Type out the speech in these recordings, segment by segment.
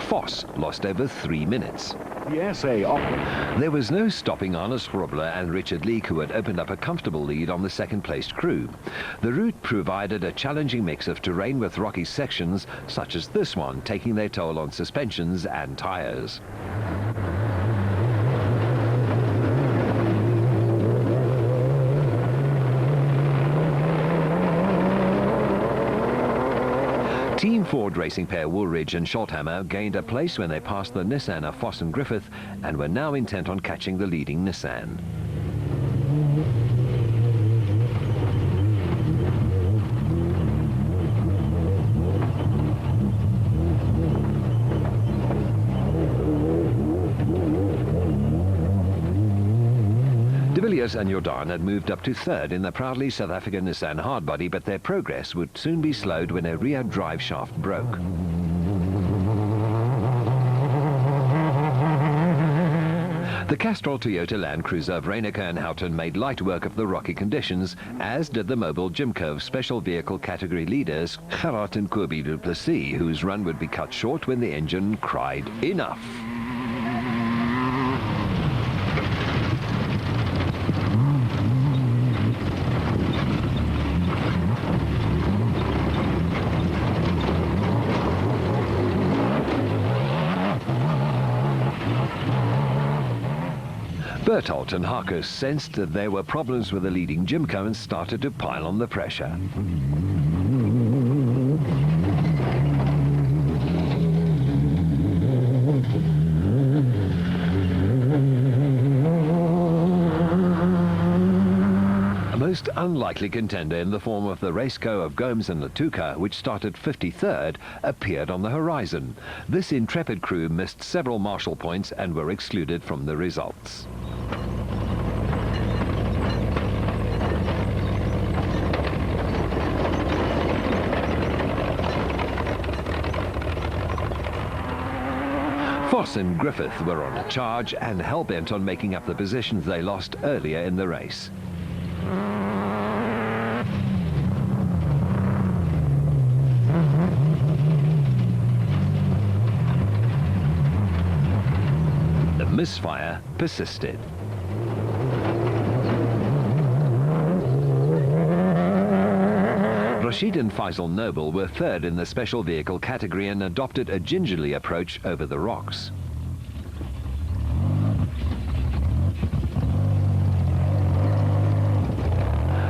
Voss lost over 3 minutes. The SA. There was no stopping Arnes Grobler and Richard Leek, who had opened up a comfortable lead on the second-placed crew. The route provided a challenging mix of terrain with rocky sections, such as this one, taking their toll on suspensions and tyres. Team Ford racing pair Woolridge and Scholthammer gained a place when they passed the Nissan of Voss and Griffith and were now intent on catching the leading Nissan. De Villiers and Jordan had moved up to third in the proudly South African Nissan hardbody, but their progress would soon be slowed when a rear drive shaft broke. The Castrol Toyota Land Cruiser of Reineke and Houghton made light work of the rocky conditions, as did the mobile Jimco special vehicle category leaders Gerard and Kobe du Plessis, whose run would be cut short when the engine cried enough. Berthold and Harkus sensed that there were problems with the leading Jimco and started to pile on the pressure. A most unlikely contender in the form of the Raceco of Gomes and Latuka, which started 53rd, appeared on the horizon. This intrepid crew missed several marshal points and were excluded from the results. Voss and Griffith were on a charge and hell-bent on making up the positions they lost earlier in the race. The misfire persisted. Rashid and Faisal Noble were third in the special vehicle category and adopted a gingerly approach over the rocks.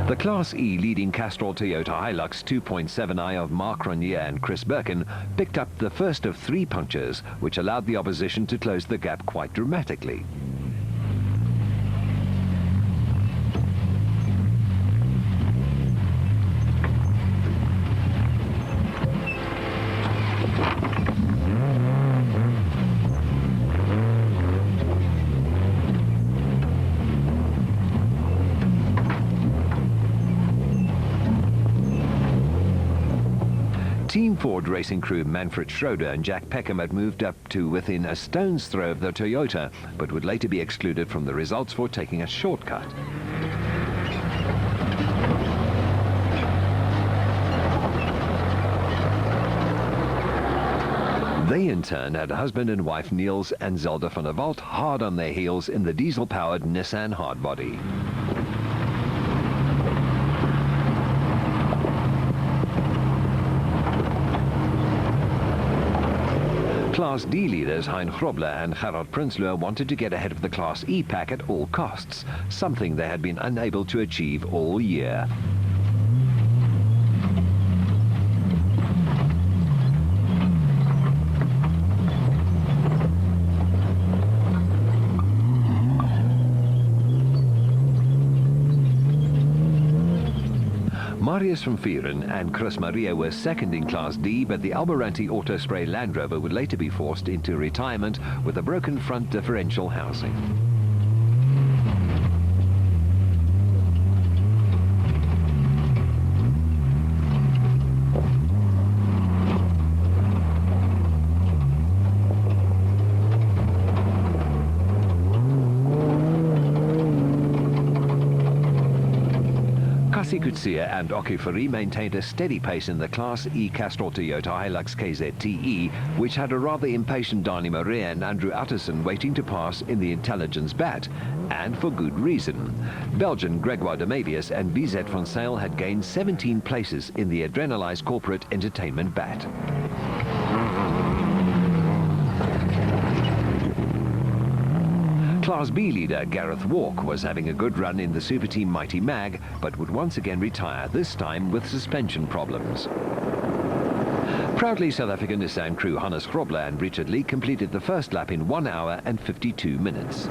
The Class E leading Castrol Toyota Hilux 2.7i of Mark Ronier and Chris Birkin picked up the first of 3 punctures, which allowed the opposition to close the gap quite dramatically. Team Ford racing crew Manfred Schroeder and Jack Peckham had moved up to within a stone's throw of the Toyota, but would later be excluded from the results for taking a shortcut. They in turn had husband and wife Niels and Zelda van der Walt hard on their heels in the diesel-powered Nissan hardbody. Class D leaders Hein Grobler and Gerard Prinsloo wanted to get ahead of the Class E pack at all costs, something they had been unable to achieve all year. Marius van Vieren and Chris Maria were second in Class D, but the Almirante Autospray Land Rover would later be forced into retirement with a broken front differential housing. Coetzee and Okifari maintained a steady pace in the Class E Castrol Toyota Hilux KZTE, which had a rather impatient Dani Marais and Andrew Utterson waiting to pass in the Intelligence Bat, and for good reason. Belgian Gregoire de Mavius and BZ van Sale had gained 17 places in the Adrenalized Corporate Entertainment Bat. Class B leader Gareth Walk was having a good run in the Super Team Mighty Mag, but would once again retire, this time with suspension problems. Proudly South African Nissan crew Hannes Grobler and Richard Lee completed the first lap in 1 hour and 52 minutes.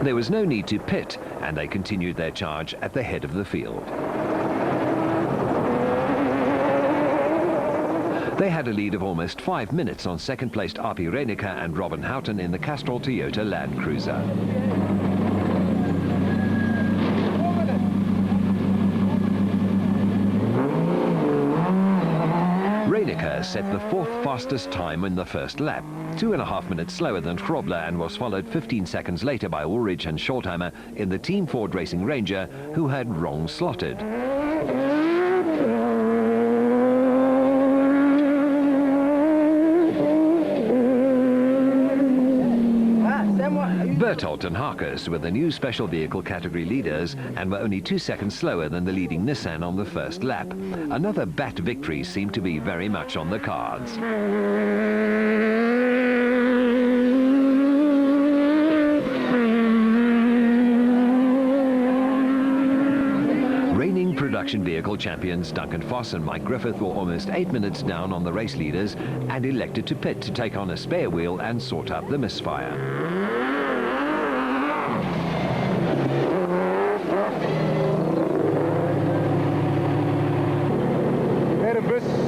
There was no need to pit, and they continued their charge at the head of the field. They had a lead of almost 5 minutes on second-placed Api Reinecker and Robin Houghton in the Castrol Toyota Land Cruiser. Reinecker set the 4th fastest time in the first lap, 2.5 minutes slower than Grobler, and was followed 15 seconds later by Ulrich and Schortheimer in the Team Ford Racing Ranger, who had wrong slotted. Berthold and Harkes were the new special vehicle category leaders and were only 2 seconds slower than the leading Nissan on the first lap. Another BAT victory seemed to be very much on the cards. Reigning production vehicle champions Duncan Foss and Mike Griffith were almost 8 minutes down on the race leaders and elected to pit to take on a spare wheel and sort out the misfire.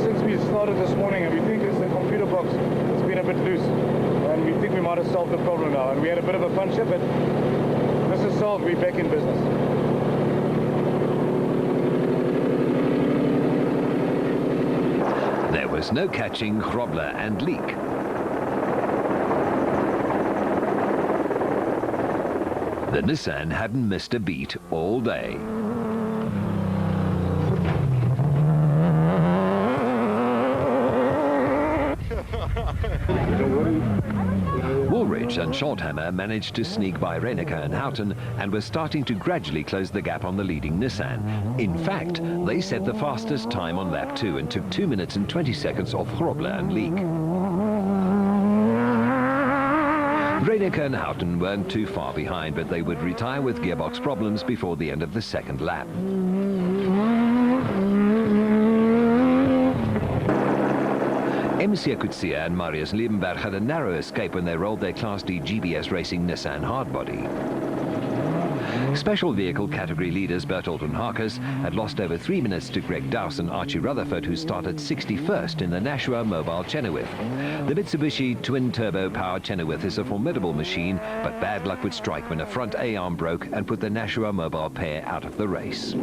Since we started this morning, and we think it's the computer box that's been a bit loose, and we think we might have solved the problem now. And we had a bit of a puncture, but this is solved. We're back in business. There was no catching Grobler and Leek. The Nissan hadn't missed a beat all day. Woolridge and Schortheimer managed to sneak by Reinecker and Houghton and were starting to gradually close the gap on the leading Nissan. In fact, they set the fastest time on lap 2 and took 2 minutes and 20 seconds off Grobler and Leek. Reinecker and Houghton weren't too far behind, but they would retire with gearbox problems before the end of the second lap. MC Coetzee and Marius Liebenberg had a narrow escape when they rolled their Class D GBS Racing Nissan hardbody. Special vehicle category leaders Berthold and Harkes had lost over 3 minutes to Greg Dowse and Archie Rutherford, who started 61st in the Nashua Mobile Chenoweth. The Mitsubishi twin-turbo powered Chenoweth is a formidable machine, but bad luck would strike when a front A-arm broke and put the Nashua Mobile pair out of the race.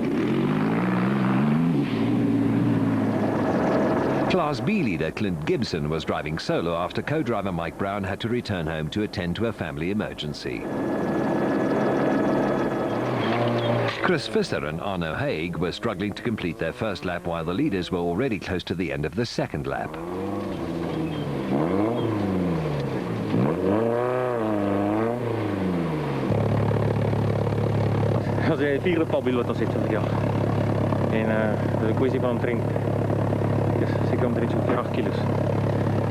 Class B leader Clint Gibson was driving solo after co-driver Mike Brown had to return home to attend to a family emergency. Chris Visser and Arno Haig were struggling to complete their first lap, while the leaders were already close to the end of the second lap. Als jy 'n vierde palbiel wat ons het so ja. En dis 'n kwessie van omtrent seker omtrent so 8 kilos.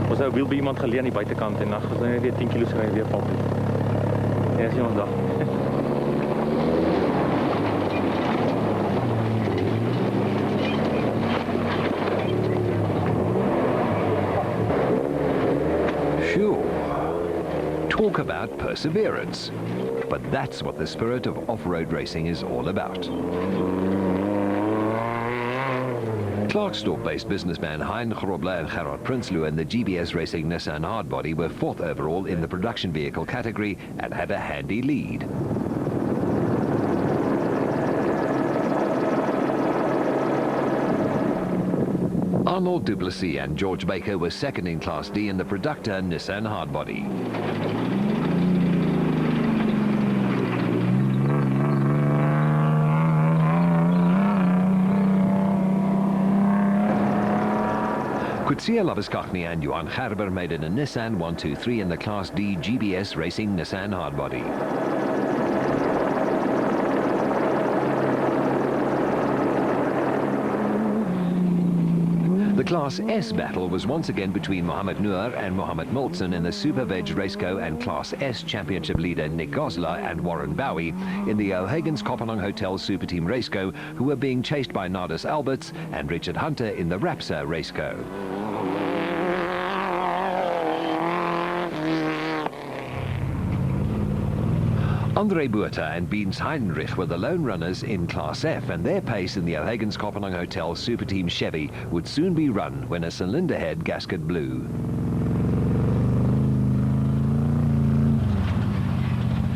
Ons nou wiel by iemand geleen aan die buitekant en dan gaan ons net weer 10 kilos ry weer palbiel. Ja, sien ons dag. Sure. Talk about perseverance. But that's what the spirit of off-road racing is all about. Klerksdorp-based businessman Hein Grobler and Gerard Prinsloo and the GBS Racing Nissan hardbody were 4th overall in the production vehicle category and had a handy lead. Arnold du Plessis and George Baker were 2nd in Class D in the Productor Nissan hardbody. Coetzee Labuschagne and Johan Gerber made it a Nissan 123 in the Class D GBS Racing Nissan Hardbody. The Class S battle was once again between Mohamed Noor and Mohamed Moltzen in the Super Veg Raceco and Class S Championship leader Nick Goslar and Warren Bowie in the O'Hagan's Kopanang Hotel Super Team Raceco, who were being chased by Nardus Alberts and Richard Hunter in the Rapsa Raceco. Andre Buerta and Beens Heinrich were the lone runners in Class F, and their pace in the O'Hagan's Kopanang Hotel Super Team Chevy would soon be run when a cylinder head gasket blew.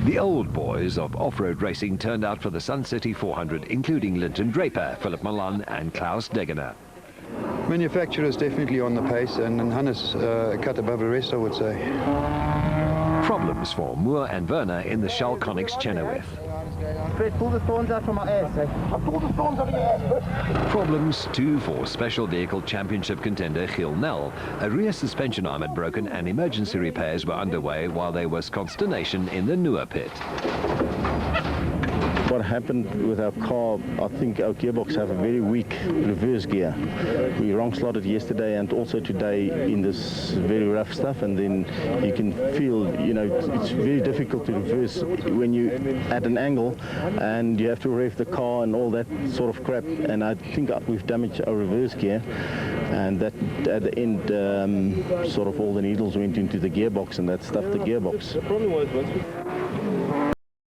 The old boys of off-road racing turned out for the Sun City 400, including Linton Draper, Philip Milan and Klaus Degener. Manufacturers definitely on the pace, and Hannes cut above the rest, I would say. Problems for Moore and Werner in the Shell Connex Chenoweth. Fred, pull the thorns out from my ass, eh? I pulled the thorns out of your ass, Fred. Problems too for Special Vehicle Championship contender Gil Nel. A rear suspension arm had broken and emergency repairs were underway while there was consternation in the Noor pit. What happened with our car, I think our gearbox have a very weak reverse gear. We wrong slotted yesterday and also today in this very rough stuff, and then you can feel, you know, it's very difficult to reverse when you at an angle and you have to rev the car and all that sort of crap, and I think we've damaged our reverse gear, and that at the end sort of all the needles went into the gearbox and that stuffed the gearbox. The problem was once we